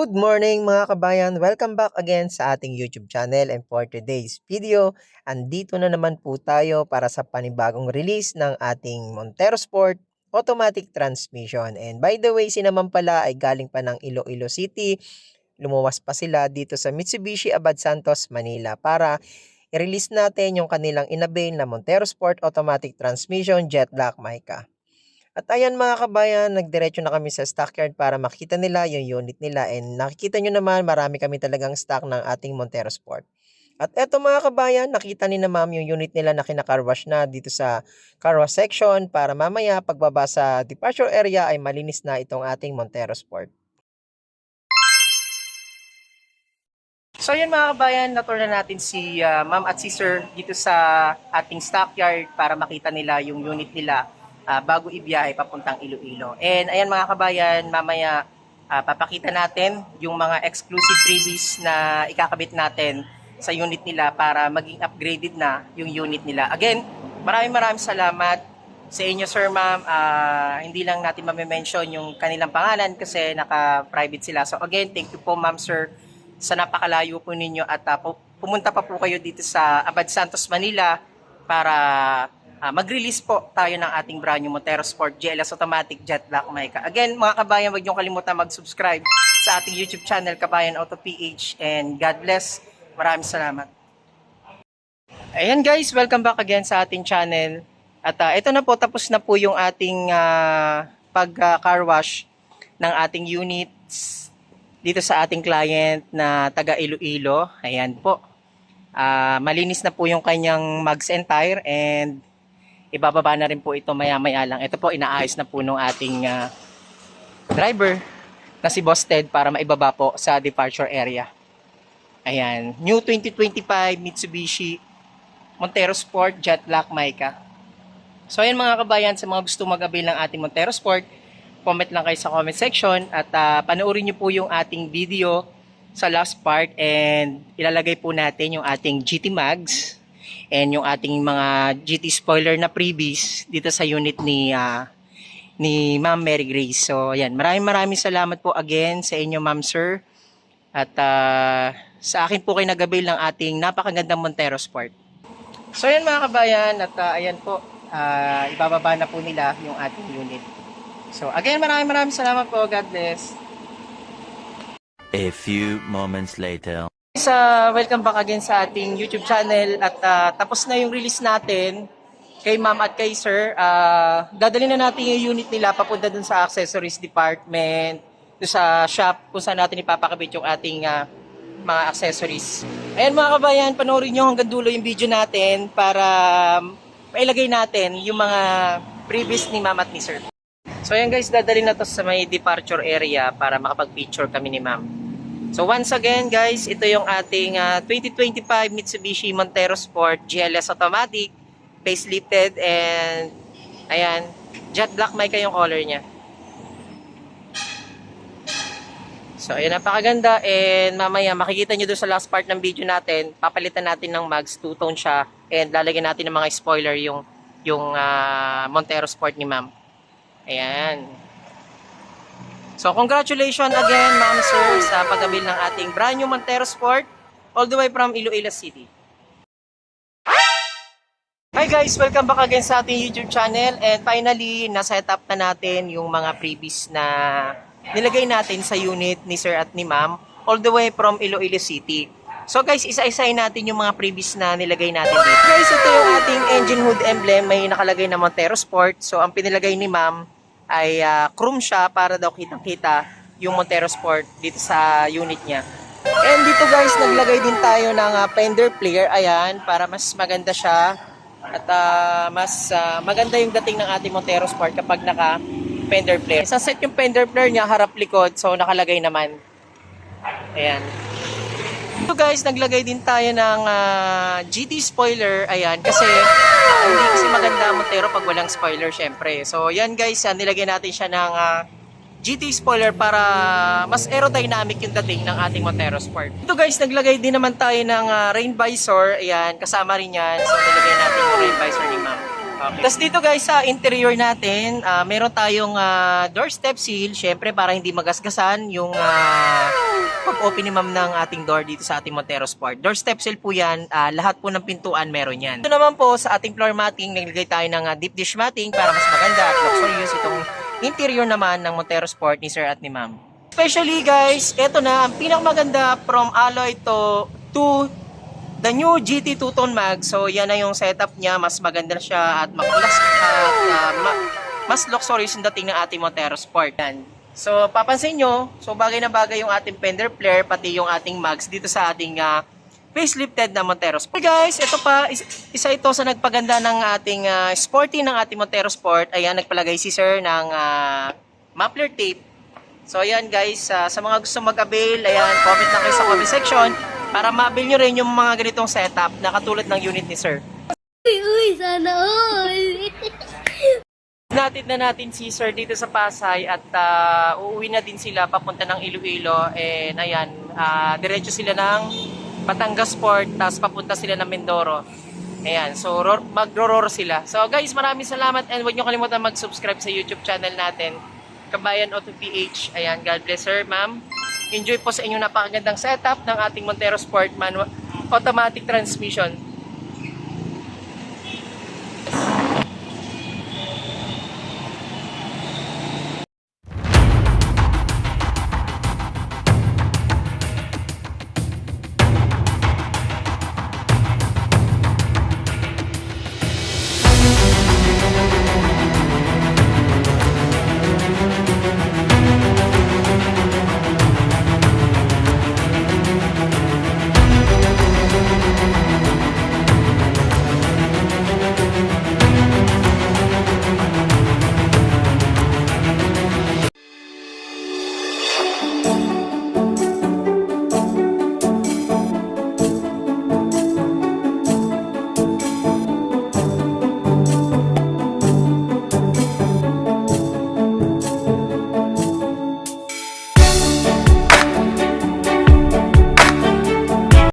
Good morning mga kabayan! Welcome back again sa ating YouTube channel, and for today's video, andito na naman po tayo para sa panibagong release ng ating Montero Sport Automatic Transmission. And by the way, si naman pala ay galing pa ng Iloilo City. Lumuwas pa sila dito sa Mitsubishi Abad Santos, Manila para i-release natin yung kanilang inavail na Montero Sport Automatic Transmission Jet Black Mica. At ayan mga kabayan, nagdiretso na kami sa stockyard para makita nila yung unit nila, and nakikita nyo naman marami kami talagang stock ng ating Montero Sport. At eto mga kabayan, nakita ni na ma'am yung unit nila na kina-carwash na dito sa carwash section para mamaya pagbaba sa departure area ay malinis na itong ating Montero Sport. So yun mga kabayan, na-tour na natin si ma'am at si sir dito sa ating stockyard para makita nila yung unit nila bago ibiyahe papuntang Iloilo. And ayan mga kabayan, mamaya papakita natin yung mga exclusive freebies na ikakabit natin sa unit nila para maging upgraded na yung unit nila. Again, maraming salamat sa inyo sir ma'am. Hindi lang natin mamimension yung kanilang pangalan kasi naka-private sila. So again, thank you po ma'am sir sa napakalayo po ninyo at pumunta pa po kayo dito sa Abad Santos, Manila para mag-release po tayo ng ating brand new Montero Sport GLS Automatic Jet Black Mica. Again, mga kabayan, huwag niyong kalimutan mag-subscribe sa ating YouTube channel, Kabayan Auto PH, and God bless. Maraming salamat. Ayan guys, welcome back again sa ating channel. At ito na po, tapos na po yung ating pag-car wash ng ating units dito sa ating client na taga Iloilo. Ayan po. Malinis na po yung kanyang mugs and tire, and ibababa na rin po ito maya-maya lang. Ito po, inaayos na po nung ating driver na si Boss Ted para maibaba po sa departure area. Ayan, new 2025 Mitsubishi Montero Sport Jet Black Mica. So ayan mga kabayan, sa mga gusto mag-avail ng ating Montero Sport, comment lang kayo sa comment section at panoorin nyo po yung ating video sa last part, and ilalagay po natin yung ating GT mags and yung ating mga GT spoiler na freebies dito sa unit ni Ma'am Mary Grace. So ayan, maraming salamat po again sa inyo ma'am sir, at sa akin po kayo nag-avail ng ating napakagandang Montero Sport. So ayan mga kabayan, at ayan po, ibababa na po nila yung ating unit. So again, maraming salamat po. God bless. A few moments later. Welcome back again sa ating YouTube channel, at tapos na yung release natin kay ma'am at kay sir. Dadalhin na natin yung unit nila papunta dun sa accessories department, dun sa shop kung saan natin ipapakabit yung ating mga accessories. Ayan mga kabayan, panoorin nyo hanggang dulo yung video natin para mailagay natin yung mga previous ni ma'am at ni sir. So ayan guys, dadalhin na to sa may departure area para makapag-picture kami ni ma'am. So once again guys, ito yung ating 2025 Mitsubishi Montero Sport GLS Automatic, facelifted, and ayan, Jet Black Mica yung color niya. So ayan, napakaganda, and mamaya makikita nyo doon sa last part ng video natin, papalitan natin ng mags, two-tone siya, and lalagyan natin ng mga spoiler yung Montero Sport ni ma'am. Ayan. So, congratulations again, ma'am sir, sa pag-avail ng ating brand new Montero Sport all the way from Iloilo City. Hi guys, welcome back again sa ating YouTube channel, and finally, na-set up na natin yung mga freebies na nilagay natin sa unit ni sir at ni ma'am all the way from Iloilo City. So guys, isa-isahin natin yung mga freebies na nilagay natin dito. Guys, ito yung ating engine hood emblem, may nakalagay na Montero Sport. So, ang pinilagay ni ma'am ay chrome siya para daw kitang-kita yung Montero Sport dito sa unit niya. And dito guys, naglagay din tayo ng fender flare, ayan, para mas maganda siya at mas maganda yung dating ng ating Montero Sport kapag naka fender flare. Sa set yung fender flare niya, harap likod, so nakalagay naman. Ayan. Dito guys, naglagay din tayo ng GT spoiler, ayan, kasi hindi kasi maganda Montero pag walang spoiler syempre. So yan guys, nilagay natin siya ng GT spoiler para mas aerodynamic yung dating ng ating Montero Sport. Dito guys, naglagay din naman tayo ng rain visor, ayan, kasama rin yan. So nilagay natin yung rain visor ni ma'am. Okay. Tapos dito guys, sa interior natin, meron tayong doorstep seal, syempre para hindi magasgasan yung pag-open ni ma'am ng ating door dito sa ating Montero Sport. Door step seal po yan, lahat po ng pintuan meron yan. Ito naman po sa ating floor matting, naglagay tayo ng deep dish matting para mas maganda at luxurious itong interior naman ng Montero Sport ni sir at ni ma'am. Especially guys, eto na ang pinakamaganda from alloy to the new GT two-tone mag. So yan na yung setup niya, mas maganda siya at mas luxurious yung dating ng ating Montero Sport. Yan. So papansin nyo, so bagay na bagay yung ating fender flare pati yung ating mags dito sa ating facelifted na Montero Sport. Okay guys, ito pa isa ito sa nagpaganda ng ating sporty ng ating Montero Sport. Ayan, nagpalagay si sir ng muffler tape. So ayan guys, sa mga gusto mag-avail, ayan, comment lang kayo sa comment section para ma-avail nyo rin yung mga ganitong setup na katulad ng unit ni sir. Uy, sana all! Natid na natin si sir dito sa Pasay at uuwi na din sila papunta ng Iloilo. And ayan, diretso sila ng Batangas Port, tapos papunta sila ng Mindoro. Ayan, so magro-roar sila. So guys, maraming salamat and huwag nyo kalimutan mag-subscribe sa YouTube channel natin, Kabayan Auto PH. Ayan, God bless sir, ma'am. Enjoy po sa inyong napakagandang setup ng ating Montero Sport manual automatic transmission.